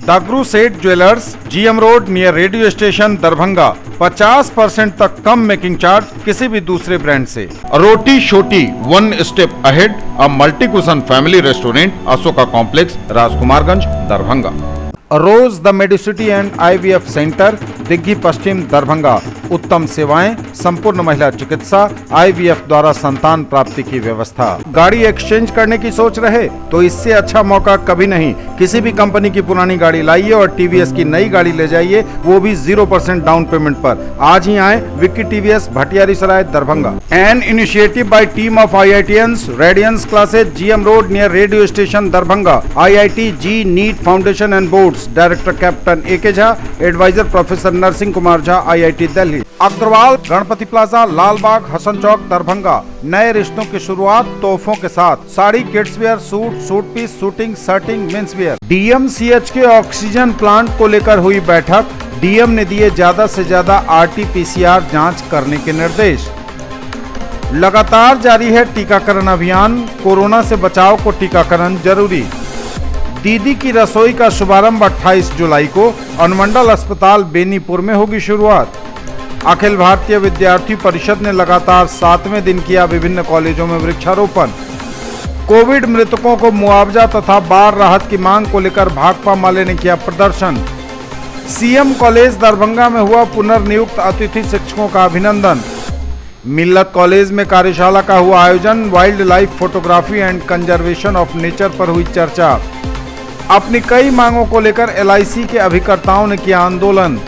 दागरू सेठ jewellers, GM road near radio station Darbhanga. 50% तक कम making charge किसी भी दूसरे ब्रांड से। Roti Shoti one step ahead, a multi cuisine family restaurant, Ashoka complex, Rajkumarganj, Darbhanga. Rose the Medicity and IVF centre, Digghi Paschim, Darbhanga. उत्तम सेवाएं, संपूर्ण महिला चिकित्सा, IVF द्वारा संतान प्राप्ति की व्यवस्था। गाड़ी एक्सचेंज करने की सोच रहे तो इससे अच्छा मौका कभी नहीं। किसी भी कंपनी की पुरानी गाड़ी लाइए और TVS की नई गाड़ी ले जाइए, वो भी 0% डाउन पेमेंट पर। आज ही आए Vicky TVS, Bhatiyari Sarai, Darbhanga. An initiative by team of IITians, Radiance classes, GM road near radio station, Darbhanga. IIT JEE NEET foundation and boards, director captain AK Jha, adviser professor Narsingh Kumar Jha, IIT Delhi. Agrawal Ganpati plaza, Lalbagh, Hasan Chowk, Darbhanga. नए रिश्तों की शुरुआत तोहफों के साथ। Sari, kids wear, suit, suit piece, shooting, shirting, men's wear. DMCH के oxygen plant को लेकर हुई बैठक। DM ने दिए ज्यादा से ज्यादा RT-PCR जांच करने के निर्देश। लगातार जारी है टीकाकरण अभियान। कोरोना से बचाव को टीकाकरण जरूरी। दीदी की रसोई का शुभारंभ 28 जुलाई को अनुमंडल अस्पताल बेनीपुर में होगी शुरुआत। अखिल भारतीय विद्यार्थी परिषद ने लगातार 7वें दिन किया विभिन्न कॉलेजों में वृक्षारोपण। कोविड मृतकों को मुआवजा तथा बाढ़ राहत की मांग को लेकर भाकपा माले ने किया प्रदर्शन। CM कॉलेज दरभंगा में हुआ पुनर्नियुक्त अतिथि शिक्षकों का अभिनंदन। मिल्लत कॉलेज में कार्यशाला का हुआ आयोजन। Wild life photography and conservation of nature पर हुई चर्चा। अपनी कई मांगों को लेकर LIC के अभिकर्ताओं ने किया आंदोलन।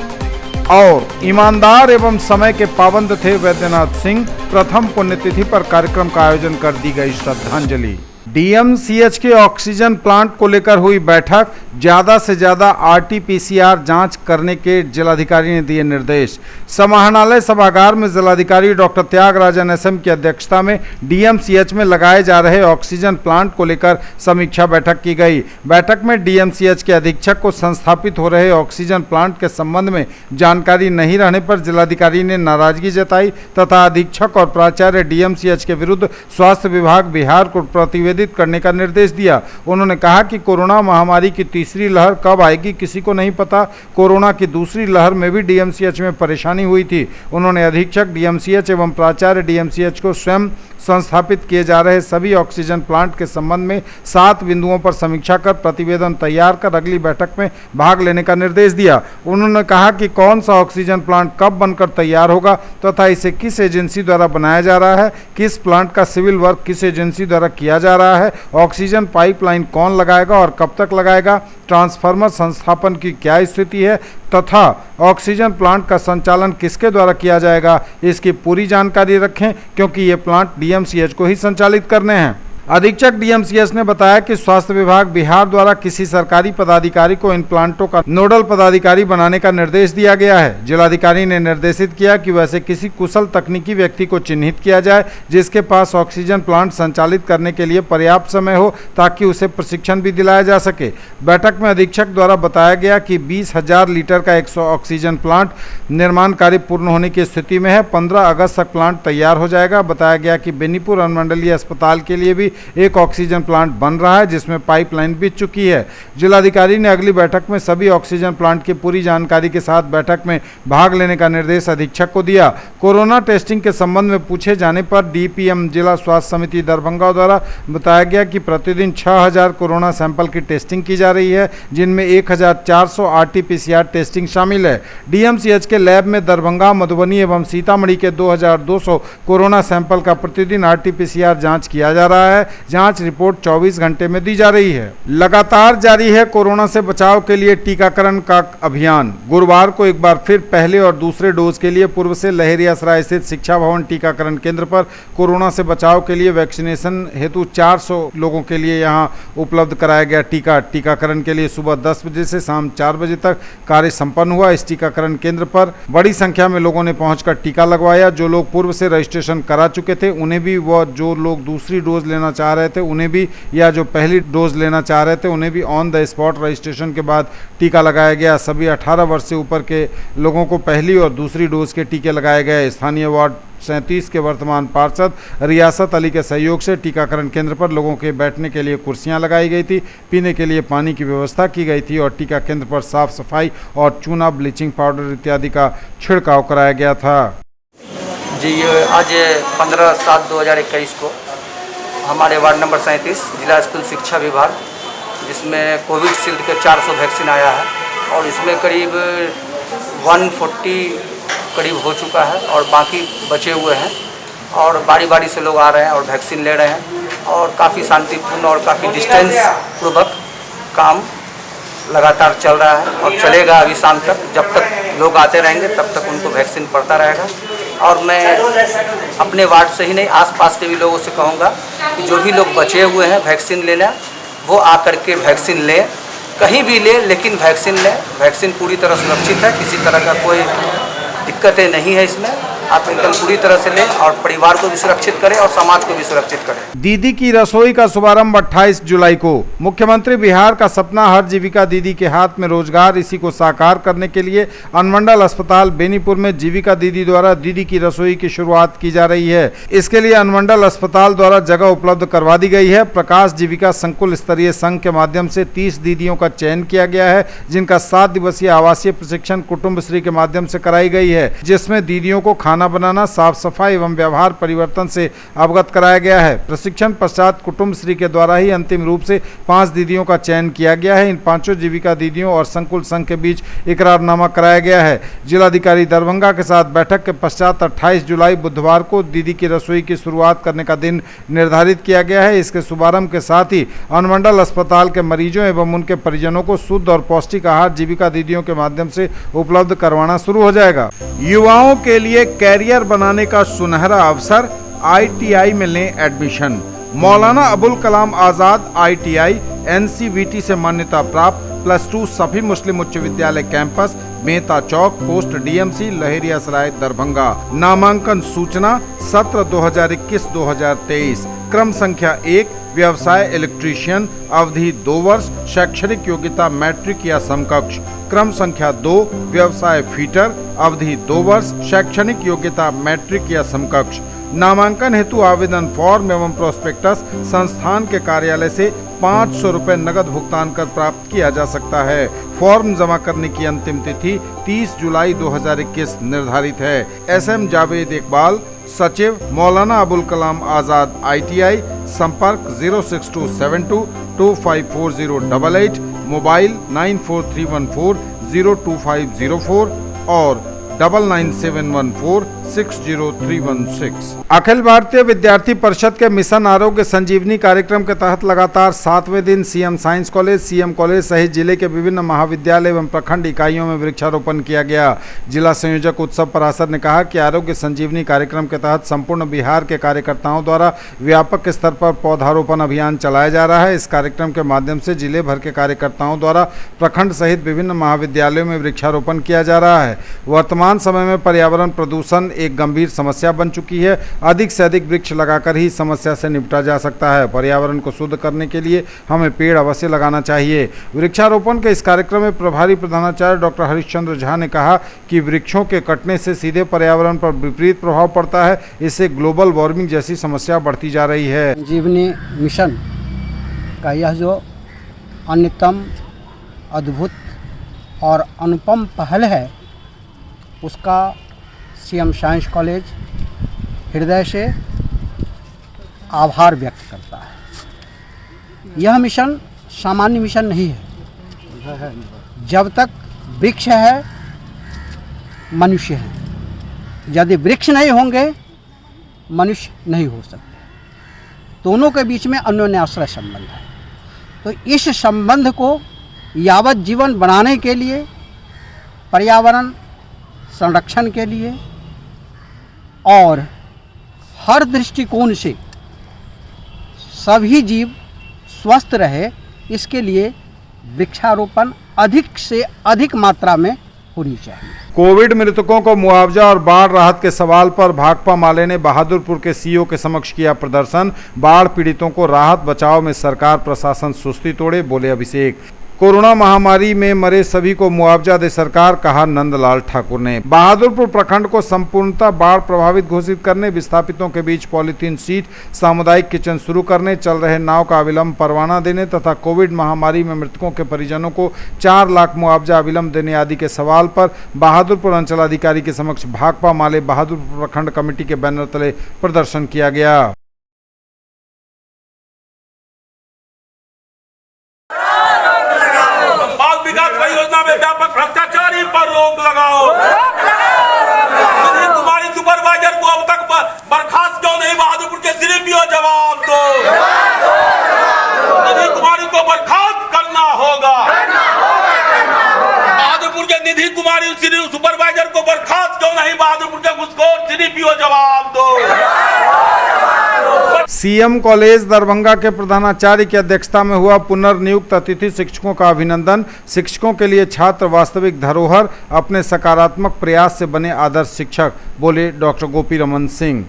और ईमानदार एवं समय के पाबंद थे वैद्यनाथ सिंह। प्रथम पुण्यतिथि पर कार्यक्रम का आयोजन कर दी गई श्रद्धांजलि। DMCH के ऑक्सीजन प्लांट को लेकर हुई बैठक। ज्यादा से ज्यादा RT-PCR जांच करने के जिलाधिकारी ने दिए निर्देश। समाहरणालय सभागार में जिलाधिकारी डॉक्टर त्यागराजन SM की अध्यक्षता में DMCH में लगाए जा रहे ऑक्सीजन प्लांट को लेकर समीक्षा बैठक की गई। बैठक में DMCH के अधीक्षक को संस्थापित हो रहे ऑक्सीजन प्लांट के संबंध में जानकारी नहीं रहने पर जिलाधिकारी ने नाराजगी जताई तथा अधीक्षक और प्राचार्य DMCH के विरुद्ध स्वास्थ्य विभाग बिहार को प्रतिवेदित करने का निर्देश दिया। उन्होंने कहा कि कोरोना महामारी की तीसरी लहर कब आएगी किसी को नहीं पता। कोरोना की दूसरी लहर में भी DMCH में परेशानी हुई थी। उन्होंने अधीक्षक DMCH एवं प्राचार्य DMCH को स्वयं संस्थापित किए जा रहे सभी ऑक्सीजन प्लांट के संबंध में 7 बिंदुओं पर समीक्षा कर प्रतिवेदन तैयार कर अगली बैठक में भाग लेने का निर्देश दिया। उन्होंने कहा कि कौन सा ऑक्सीजन प्लांट कब बनकर तैयार होगा तथा इसे किस एजेंसी द्वारा बनाया जा रहा है, किस प्लांट का सिविल वर्क किस एजेंसी द्वारा किया जा रहा है, ऑक्सीजन पाइपलाइन कौन लगाएगा और कब तक लगाएगा, ट्रांसफार्मर संस्थापन की क्या स्थिति है तथा ऑक्सीजन प्लांट का संचालन किसके द्वारा किया जाएगा, इसकी पूरी जानकारी रखें क्योंकि ये प्लांट DMCH को ही संचालित करने हैं। अधीक्षक DMCH ने बताया कि स्वास्थ्य विभाग बिहार द्वारा किसी सरकारी पदाधिकारी को इन प्लांटों का नोडल पदाधिकारी बनाने का निर्देश दिया गया है। जिलाधिकारी ने निर्देशित किया कि वैसे किसी कुशल तकनीकी व्यक्ति को चिन्हित किया जाए जिसके पास ऑक्सीजन प्लांट संचालित करने के लिए पर्याप्त समय हो ताकि उसे प्रशिक्षण भी दिलाया जा सके। बैठक में अधीक्षक द्वारा बताया गया कि 20,000 लीटर का 100 ऑक्सीजन प्लांट निर्माण कार्य पूर्ण होने की स्थिति में है। 15 अगस्त तक प्लांट तैयार हो जाएगा। बताया गया कि बेनीपुर अनुमंडलीय अस्पताल के लिए भी एक ऑक्सीजन प्लांट बन रहा है जिसमें पाइपलाइन बिछ चुकी है। जिलाधिकारी ने अगली बैठक में सभी ऑक्सीजन प्लांट की पूरी जानकारी के साथ बैठक में भाग लेने का निर्देश अधीक्षक को दिया। कोरोना टेस्टिंग के संबंध में पूछे जाने पर DPM जिला स्वास्थ्य समिति दरभंगा द्वारा बताया गया कि प्रतिदिन 6,000 कोरोना सैंपल की टेस्टिंग की जा रही है जिनमें 1,400 RT-PCR टेस्टिंग शामिल है। DMCH के लैब में दरभंगा, मधुबनी एवं सीतामढ़ी के 2,200 कोरोना सैंपल का प्रतिदिन RT-PCR जांच किया जा रहा है। जांच रिपोर्ट 24 घंटे में दी जा रही है। लगातार जारी है कोरोना से बचाव के लिए टीकाकरण का अभियान। गुरुवार को एक बार फिर पहले और दूसरे डोज के लिए पूर्व से लहरियासराय स्थित शिक्षा भवन टीकाकरण केंद्र पर कोरोना से बचाव के लिए वैक्सीनेशन हेतु 400 लोगों के लिए यहां उपलब्ध कराया गया टीका। टीकाकरण के लिए सुबह 10 बजे से शाम 4 बजे तक कार्य संपन्न हुआ। इस टीकाकरण केंद्र पर बड़ी संख्या में लोगों ने पहुंचकर टीका लगवाया। जो लोग पूर्व से रजिस्ट्रेशन करा चुके थे उन्हें भी व जो लोग दूसरी डोज लेना चाह रहे थे उन्हें भी, या जो पहली डोज लेना चाह रहे थे उन्हें भी ऑन द स्पॉट रजिस्ट्रेशन के बाद टीका लगाया गया। सभी 18 वर्ष से ऊपर के लोगों को पहली और दूसरी डोज के टीके लगाए गए। स्थानीय वार्ड 37 के वर्तमान पार्षद रियासत अली के सहयोग से टीकाकरण केंद्र पर लोगों के बैठने के लिए कुर्सियां लगाई गई थी, पीने के लिए पानी की व्यवस्था की गई थी और टीका केंद्र पर साफ सफाई और चूना, ब्लीचिंग पाउडर इत्यादि का छिड़काव कराया गया था। जी, आज 15/7/2021 को हमारे वार्ड नंबर 37 जिला स्कूल शिक्षा विभाग, जिसमें कोविशील्ड के 400 वैक्सीन आया है और इसमें करीब 140 करीब हो चुका है और बाकी बचे हुए हैं और बारी बारी से लोग आ रहे हैं और वैक्सीन ले रहे हैं और काफ़ी शांतिपूर्ण और काफ़ी डिस्टेंस पूर्वक काम लगातार चल रहा है और चलेगा अभी शाम तक। जब तक लोग आते रहेंगे तब तक उनको वैक्सीन पड़ता रहेगा। और मैं अपने वार्ड से ही नहीं, आसपास के भी लोगों से कहूँगा कि जो भी लोग बचे हुए हैं वैक्सीन लेना, वो आकर के वैक्सीन लें, कहीं भी ले लेकिन वैक्सीन लें। वैक्सीन पूरी तरह सुरक्षित है, किसी तरह का कोई दिक्कतें नहीं है इसमें। आप एकदम पूरी तरह से लें और परिवार को भी सुरक्षित करें और समाज को भी सुरक्षित करें। दीदी की रसोई का शुभारंभ 28 जुलाई को। मुख्यमंत्री बिहार का सपना हर जीविका दीदी के हाथ में रोजगार, इसी को साकार करने के लिए अनुमंडल अस्पताल बेनीपुर में जीविका दीदी द्वारा दीदी की रसोई की शुरुआत की जा रही है। इसके लिए अनुमंडल अस्पताल द्वारा जगह उपलब्ध करवा दी गई है। प्रकाश जीविका संकुल स्तरीय संघ के माध्यम से 30 दीदियों का चयन किया गया है, जिनका 7 दिवसीय आवासीय प्रशिक्षण कुटुंबश्री के माध्यम से कराई गई है, जिसमें दीदियों को खाना बनाना, साफ सफाई एवं व्यवहार परिवर्तन से अवगत कराया गया है। प्रशिक्षण पश्चात कुटुंबश्री के द्वारा ही अंतिम रूप से 5 दीदियों का चयन किया गया है। इन 5 जीविका दीदियों और संकुल संघ के बीच इकरारनामा कराया गया है। जिलाधिकारी दरभंगा के साथ बैठक के पश्चात 28 जुलाई बुधवार को दीदी की रसोई की शुरुआत करने का दिन निर्धारित किया गया है। इसके शुभारंभ के साथ ही अनुमंडल अस्पताल के मरीजों एवं उनके परिजनों को शुद्ध और पौष्टिक आहार जीविका दीदियों के माध्यम से उपलब्ध करवाना शुरू हो जाएगा। युवाओं के लिए कैरियर बनाने का सुनहरा अवसर, ITI में लें admission. Maulana Abul Kalam Azad ITI NCVT से मान्यता प्राप्त, +2 सभी मुस्लिम उच्च विद्यालय कैंपस, मेहता चौक, पोस्ट DMC, लहेरियासराय, दरभंगा। नामांकन सूचना सत्र 2021-2023। क्रम संख्या 1, व्यवसाय इलेक्ट्रीशियन, अवधि 2 वर्ष, शैक्षणिक योग्यता मैट्रिक या समकक्ष। क्रम संख्या 2, व्यवसाय फीटर, अवधि 2 वर्ष, शैक्षणिक योग्यता मैट्रिक या समकक्ष। नामांकन हेतु आवेदन फॉर्म एवं प्रोस्पेक्टस संस्थान के कार्यालय से 500 रुपए नगद भुगतान कर प्राप्त किया जा सकता है। फॉर्म जमा करने की अंतिम तिथि 30 जुलाई 2021 निर्धारित है। SM जावेद इकबाल, सचिव, मौलाना अबुल कलाम आजाद ITI, संपर्क 06272254088, मोबाइल 9431402504 और 9971460316। अखिल भारतीय विद्यार्थी परिषद के मिशन आरोग्य संजीवनी कार्यक्रम के तहत लगातार 7वें दिन CM science college, CM college सहित जिले के विभिन्न महाविद्यालय एवं प्रखंड इकाइयों में वृक्षारोपण किया गया। जिला संयोजक उत्सव परासर ने कहा कि आरोग्य संजीवनी कार्यक्रम के तहत संपूर्ण बिहार के कार्यकर्ताओं द्वारा व्यापक स्तर पर पौधारोपण अभियान चलाया जा रहा है। इस कार्यक्रम के माध्यम से जिले भर के कार्यकर्ताओं द्वारा प्रखंड सहित विभिन्न महाविद्यालयों में वृक्षारोपण किया जा रहा है। वर्तमान समय में पर्यावरण प्रदूषण एक गंभीर समस्या बन चुकी है। अधिक से अधिक वृक्ष लगाकर ही समस्या से निपटा जा सकता है। पर्यावरण को शुद्ध करने के लिए हमें पेड़ अवश्य लगाना चाहिए। वृक्षारोपण के इस कार्यक्रम में प्रभारी प्रधानाचार्य डॉक्टर हरिश्चंद्र झा ने कहा कि वृक्षों के कटने से सीधे पर्यावरण पर विपरीत प्रभाव पड़ता है। इससे ग्लोबल वार्मिंग जैसी समस्या बढ़ती जा रही है। संजीवनी मिशन का यह जो अन्यतम, अद्भुत और अनुपम पहल है, उसका CM साइंस कॉलेज हृदय से आभार व्यक्त करता है। यह मिशन सामान्य मिशन नहीं है। जब तक वृक्ष है, मनुष्य है। यदि वृक्ष नहीं होंगे, मनुष्य नहीं हो सकते। दोनों के बीच में अन्योन्याश्रय संबंध है। तो इस संबंध को यावत जीवन बनाने के लिए, पर्यावरण संरक्षण के लिए और हर दृष्टिकोण से सभी जीव स्वस्थ रहे, इसके लिए वृक्षारोपण अधिक से अधिक मात्रा में होनी चाहिए। कोविड मृतकों को मुआवजा और बाढ़ राहत के सवाल पर भाकपा माले ने बहादुरपुर के सीईओ के समक्ष किया प्रदर्शन। बाढ़ पीड़ितों को राहत बचाव में सरकार प्रशासन सुस्ती तोड़े, बोले अभिषेक। कोरोना महामारी में मरे सभी को मुआवजा दे सरकार, कहा नंदलाल ठाकुर ने। बहादुरपुर प्रखंड को संपूर्णतः बाढ़ प्रभावित घोषित करने, विस्थापितों के बीच पॉलीथीन शीट, सामुदायिक किचन शुरू करने, चल रहे नाव का अविलंब परवाना देने तथा कोविड महामारी में मृतकों के परिजनों को 4 लाख मुआवजा अविलंब देने आदि के सवाल पर बहादुरपुर अंचलाधिकारी के समक्ष भाकपा माले बहादुरपुर प्रखंड कमेटी के बैनर तले प्रदर्शन किया गया। परियोजना में व्यापक भ्रष्टाचारी पर रोक लगाओ। निधि कुमारी सुपरवाइजर को अब तक बर्खास्त क्यों नहीं? बहादुरपुर के सीडीपीओ जवाब दो। निधि कुमारी को बर्खास्त करना होगा। बहादुरपुर के निधि कुमारी सुपरवाइजर को बर्खास्त क्यों नहीं? बहादुरपुर के घुसखोर सीडीपीओ जवाब दो। सीएम कॉलेज दरभंगा के प्रधानाचार्य की अध्यक्षता में हुआ पुनर्नियुक्त अतिथि शिक्षकों का अभिनंदन। शिक्षकों के लिए छात्र वास्तविक धरोहर, अपने सकारात्मक प्रयास से बने आदर्श शिक्षक, बोले डॉक्टर गोपी रमन सिंह।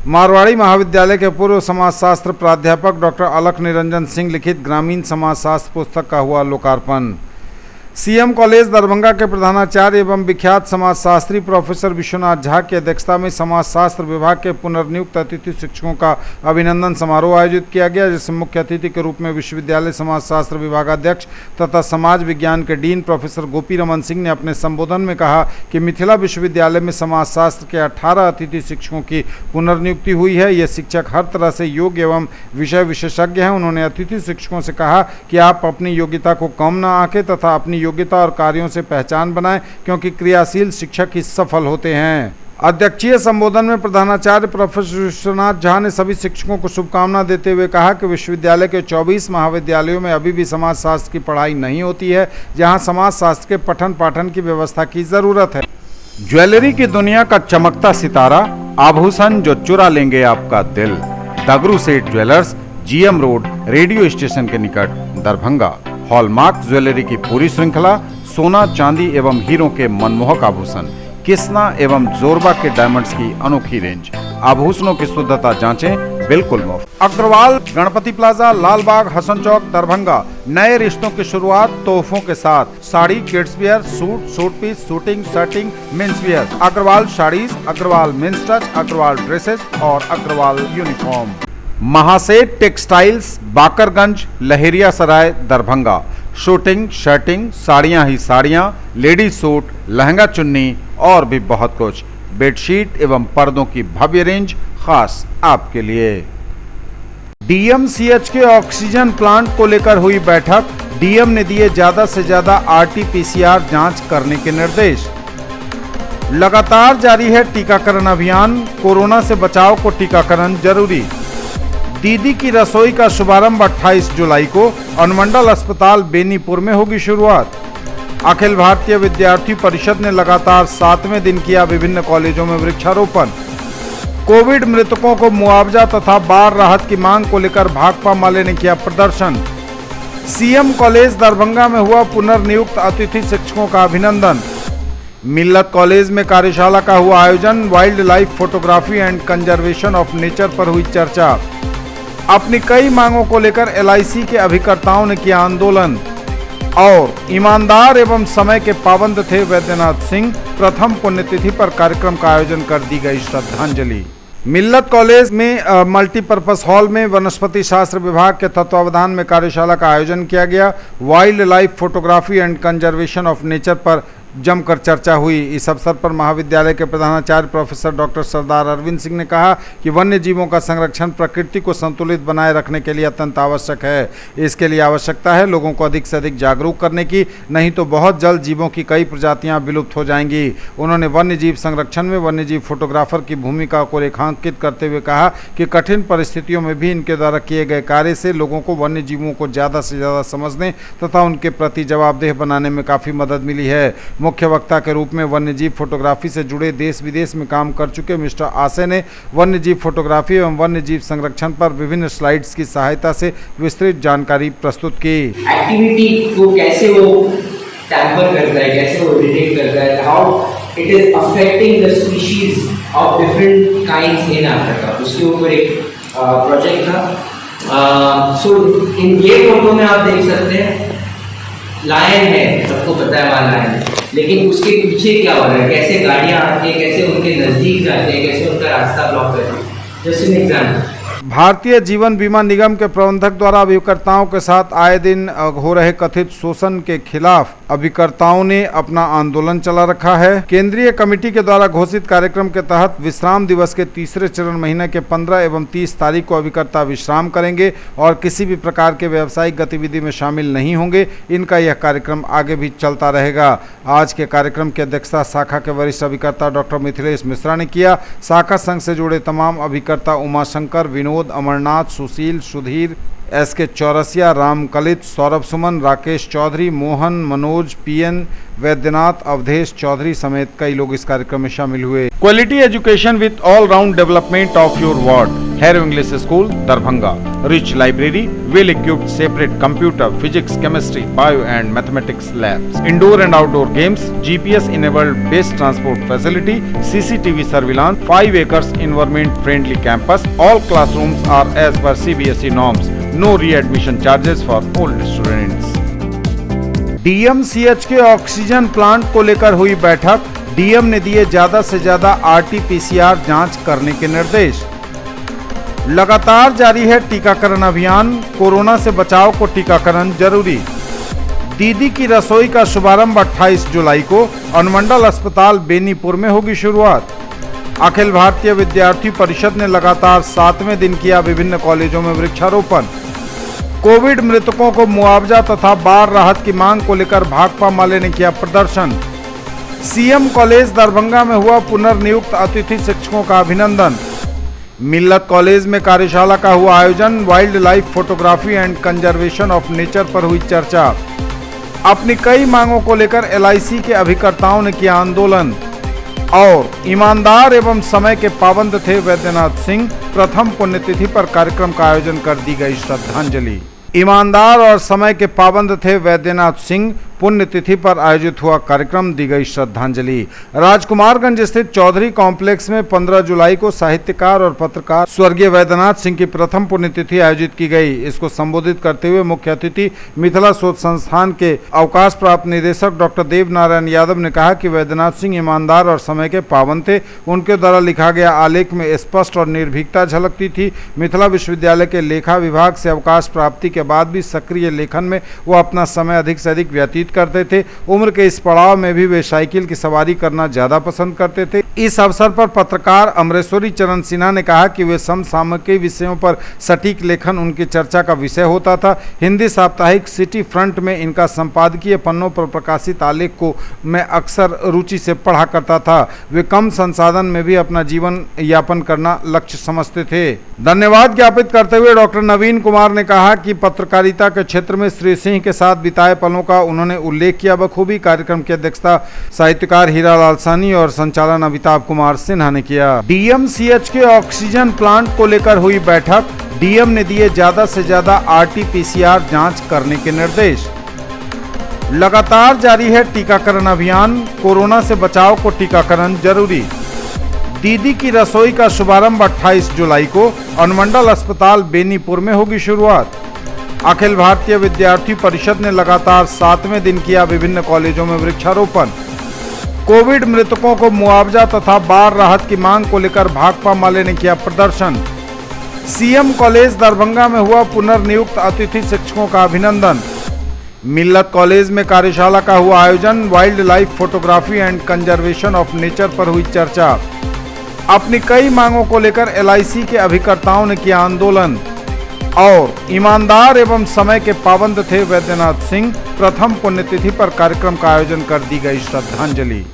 मारवाड़ी महाविद्यालय के पूर्व समाजशास्त्र प्राध्यापक डॉक्टर अलख निरंजन सिंह लिखित ग्रामीण समाजशास्त्र पुस्तक का हुआ लोकार्पण। सीएम कॉलेज दरभंगा के प्रधानाचार्य एवं विख्यात समाजशास्त्री प्रोफेसर विश्वनाथ झा की अध्यक्षता में समाजशास्त्र विभाग के पुनर्नियुक्त अतिथि शिक्षकों का अभिनंदन समारोह आयोजित किया गया, जिसमें मुख्य अतिथि के रूप में विश्वविद्यालय समाजशास्त्र विभागाध्यक्ष तथा समाज विज्ञान के डीन प्रोफेसर गोपी रमन सिंह ने अपने संबोधन में कहा कि मिथिला विश्वविद्यालय में समाजशास्त्र के 18 अतिथि शिक्षकों की पुनर्नियुक्ति हुई है। ये शिक्षक हर तरह से योग्य एवं विषय विशेषज्ञ हैं। उन्होंने अतिथि शिक्षकों से कहा कि आप अपनी योग्यता को कम न आंकें तथा अपनी योग्यता और कार्यों से पहचान बनाएं, क्योंकि क्रियाशील शिक्षक ही सफल होते हैं। अध्यक्षीय संबोधन में प्रधानाचार्य प्रोफेसर विश्वनाथ झा ने सभी शिक्षकों को शुभकामना देते हुए कहा कि विश्वविद्यालय के 24 महाविद्यालयों में अभी भी समाजशास्त्र की पढ़ाई नहीं होती है, जहां समाजशास्त्र के पठन पाठन की व्यवस्था की जरूरत है। ज्वेलरी की दुनिया का चमकता सितारा, आभूषण जो चुरा लेंगे आपका दिल। दगरू सेठ jewellers, GM road, radio station के निकट, दरभंगा। हॉलमार्क ज्वेलरी की पूरी श्रृंखला, सोना, चांदी एवं हीरों के मनमोहक आभूषण, किस्ना एवं जोरबा के डायमंड्स की अनोखी रेंज। आभूषणों की शुद्धता जांचें, बिल्कुल मुफ्त। अग्रवाल गणपति प्लाजा, लालबाग, हसन चौक, दरभंगा। नए रिश्तों की शुरुआत तोहफों के साथ। Sari, kids wear, suit, suit piece, shooting, shirting, men's wear. Agarwal saris, Agarwal men's touch, Agarwal dresses और Agarwal uniform. Mahaseth textiles, Bakarganj, Laheria Sarai, Darbhanga. Suiting, shirting, साड़ियाँ ही साड़ियाँ, लेडीज सूट, लहंगा चुन्नी और भी बहुत कुछ। बेडशीट एवं पर्दों की भव्य रेंज खास आपके लिए। डीएमसीएच के ऑक्सीजन प्लांट को लेकर हुई बैठक। डीएम ने दिए ज्यादा से ज्यादा आरटी-पीसीआर जांच करने के निर्देश। लगातार जारी है टीकाकरण अभियान, कोरोना से बचाव को टीकाकरण जरूरी। दीदी की रसोई का शुभारंभ 28 जुलाई को अनुमंडल अस्पताल बेनीपुर में होगी शुरुआत। अखिल भारतीय विद्यार्थी परिषद ने लगातार 7वें दिन किया विभिन्न कॉलेजों में वृक्षारोपण। कोविड मृतकों को मुआवजा तथा बाढ़ राहत की मांग को लेकर भाकपा माले ने किया प्रदर्शन। सीएम कॉलेज दरभंगा में हुआ पुनर्नियुक्त अतिथि शिक्षकों का अभिनंदन। मिल्लत कॉलेज में कार्यशाला का हुआ आयोजन। Wild life photography and conservation of nature पर हुई चर्चा। अपनी कई मांगों को लेकर एलआईसी के अभिकर्ताओं ने किया आंदोलन। और ईमानदार एवं समय के पाबंद थे वैद्यनाथ सिंह। प्रथम पुण्यतिथि पर कार्यक्रम का आयोजन कर दी गई श्रद्धांजलि। मिल्लत कॉलेज में मल्टीपर्पज हॉल में वनस्पति शास्त्र विभाग के तत्वावधान में कार्यशाला का आयोजन किया गया। Wild life photography and conservation of nature पर जमकर चर्चा हुई। इस अवसर पर महाविद्यालय के प्रधानाचार्य प्रोफेसर डॉक्टर सरदार अरविंद सिंह ने कहा कि वन्य जीवों का संरक्षण प्रकृति को संतुलित बनाए रखने के लिए अत्यंत आवश्यक है। इसके लिए आवश्यकता है लोगों को अधिक से अधिक जागरूक करने की, नहीं तो बहुत जल्द जीवों की कई प्रजातियां विलुप्त हो जाएंगी। उन्होंने वन्य जीव संरक्षण में वन्य जीव फोटोग्राफर की भूमिका को रेखांकित करते हुए कहा कि कठिन परिस्थितियों में भी इनके द्वारा किए गए कार्य से लोगों को वन्य जीवों को ज़्यादा से ज़्यादा समझने तथा उनके प्रति जवाबदेह बनाने में काफ़ी मदद मिली है। मुख्य वक्ता के रूप में वन्यजीव फोटोग्राफी से जुड़े देश विदेश में काम कर चुके मिस्टर आसे ने वन्यजीव फोटोग्राफी एवं वन्यजीव संरक्षण पर विभिन्न स्लाइड्स की सहायता से विस्तृत जानकारी प्रस्तुत की। एक्टिविटी को कैसे वो टैम्पर करता है, कैसे वो इरिटेट करता है, how it is affecting the species of different kinds in Africa. उसके ऊपर एक प्रोजेक्ट था। सो इन ये फोटो में आप देख सकते हैं लायन है, सबको पता है वहाँ लायन है, लेकिन उसके पीछे क्या हो रहा है, कैसे गाड़ियाँ आती है, कैसे उनके नज़दीक जाते हैं, कैसे उनका रास्ता ब्लॉक करते हैं। Just an example. Bharatiya Jeevan बीमा निगम के प्रबंधक द्वारा अभिकर्ताओं के साथ आए दिन हो रहे कथित शोषण के खिलाफ अभिकर्ताओं ने अपना आंदोलन चला रखा है। केंद्रीय कमेटी के द्वारा घोषित कार्यक्रम के तहत विश्राम दिवस के तीसरे चरण महीने के 15 एवं 30 तारीख को अभिकर्ता विश्राम करेंगे और किसी भी प्रकार के व्यावसायिक गतिविधि में शामिल नहीं होंगे। इनका यह कार्यक्रम आगे भी चलता रहेगा। आज के कार्यक्रम की अध्यक्षता शाखा के वरिष्ठ अभिकर्ता डॉक्टर मिथिलेश मिश्रा ने किया। शाखा संघ से जुड़े तमाम अभिकर्ता उमाशंकर, विनोद, अमरनाथ, सुशील, सुधीर, एसके चौरसिया, राम कलित, सौरभ सुमन, राकेश चौधरी, मोहन, मनोज, पीएन, वैद्यनाथ, अवधेश चौधरी समेत कई लोग इस कार्यक्रम में शामिल हुए। Quality education with all round development of your ward. Harrow English school Darbhanga. Rich library, well equipped separate computer, physics, chemistry, bio and mathematics labs, indoor and outdoor games, GPS enabled best transport facility, CCTV surveillance, 5 acres environment friendly campus. All classrooms are as per CBSE norms. No readmission charges for all students. DMCH के oxygen plant को लेकर हुई बैठक। DM ने दिए ज्यादा से ज्यादा आरटी-पीसीआर जांच करने के निर्देश। लगातार जारी है टीकाकरण अभियान। कोरोना से बचाव को टीकाकरण जरूरी। दीदी की रसोई का शुभारंभ 28 जुलाई को अनुमंडल अस्पताल बेनीपुर में होगी शुरुआत। अखिल भारतीय विद्यार्थी परिषद ने लगातार 7वें दिन किया विभिन्न कॉलेजों में वृक्षारोपण। कोविड मृतकों को मुआवजा तथा बाढ़ राहत की मांग को लेकर भाकपा माले ने किया प्रदर्शन। सीएम कॉलेज दरभंगा में हुआ पुनर्नियुक्त अतिथि शिक्षकों का अभिनंदन। मिल्लत कॉलेज में कार्यशाला का हुआ आयोजन। Wild life photography and conservation of nature पर हुई चर्चा। अपनी कई मांगों को लेकर एलआईसी के अभिकर्ताओं ने किया आंदोलन। और ईमानदार एवं समय के पाबंद थे वैद्यनाथ सिंह। प्रथम पुण्यतिथि पर कार्यक्रम का आयोजन कर दी गई श्रद्धांजलि। ईमानदार और समय के पाबंद थे वैद्यनाथ सिंह। पुण्यतिथि पर आयोजित हुआ कार्यक्रम, दी गई श्रद्धांजलि। राजकुमारगंज स्थित चौधरी कॉम्प्लेक्स में 15 जुलाई को साहित्यकार और पत्रकार स्वर्गीय वैद्यनाथ सिंह की प्रथम पुण्यतिथि आयोजित की गई। इसको संबोधित करते हुए मुख्य अतिथि मिथिला शोध संस्थान के अवकाश प्राप्त निदेशक डॉक्टर देव नारायण यादव ने कहा कि वैद्यनाथ सिंह ईमानदार और समय के पाबंद थे। उनके द्वारा लिखा गया आलेख में स्पष्ट और निर्भीकता झलकती थी। मिथिला विश्वविद्यालय के लेखा विभाग से अवकाश प्राप्ति के बाद भी सक्रिय लेखन में वो अपना समय अधिक से अधिक व्यतीत करते थे। उम्र के इस पड़ाव में भी वे साइकिल की सवारी करना ज्यादा पसंद करते थे। इस अवसर पर पत्रकार अमरेश्वरी चरण सिन्हा ने कहा कि वे समसामयिक विषयों पर सटीक लेखन उनकी चर्चा का विषय होता था। हिंदी साप्ताहिक सिटी फ्रंट में इनका संपादकीय पन्नों पर प्रकाशित आलेख को मैं अक्सर रुचि से पढ़ा करता था। वे कम संसाधन में भी अपना जीवन यापन करना लक्ष्य समझते थे। धन्यवाद ज्ञापित करते हुए डॉक्टर नवीन कुमार ने कहा कि पत्रकारिता के क्षेत्र में श्री सिंह के साथ बिताए पलों का उन्होंने उल्लेख किया बखूबी। कार्यक्रम की अध्यक्षता साहित्यकार हीरालाल साहनी और संचालन अमिताभ कुमार सिन्हा ने किया। डीएमसीएच के ऑक्सीजन प्लांट को लेकर हुई बैठक। डीएम ने दिए ज्यादा से ज्यादा आरटी-पीसीआर जांच करने के निर्देश। लगातार जारी है टीकाकरण अभियान। कोरोना से बचाव को टीकाकरण जरूरी। दीदी की रसोई का शुभारंभ 28 जुलाई को अनुमंडल अस्पताल बेनीपुर में होगी शुरुआत। अखिल भारतीय विद्यार्थी परिषद ने लगातार 7वें दिन किया विभिन्न कॉलेजों में वृक्षारोपण। कोविड मृतकों को मुआवजा तथा बाढ़ राहत की मांग को लेकर भाकपा माले ने किया प्रदर्शन। सीएम कॉलेज दरभंगा में हुआ पुनर्नियुक्त अतिथि शिक्षकों का अभिनंदन। मिल्लत कॉलेज में कार्यशाला का हुआ आयोजन। Wild life photography and conservation of nature पर हुई चर्चा। अपनी कई मांगों को लेकर एलआईसी के अभिकर्ताओं ने किया आंदोलन। और ईमानदार एवं समय के पाबंद थे वैद्यनाथ सिंह। प्रथम पुण्यतिथि पर कार्यक्रम का आयोजन कर दी गई श्रद्धांजलि।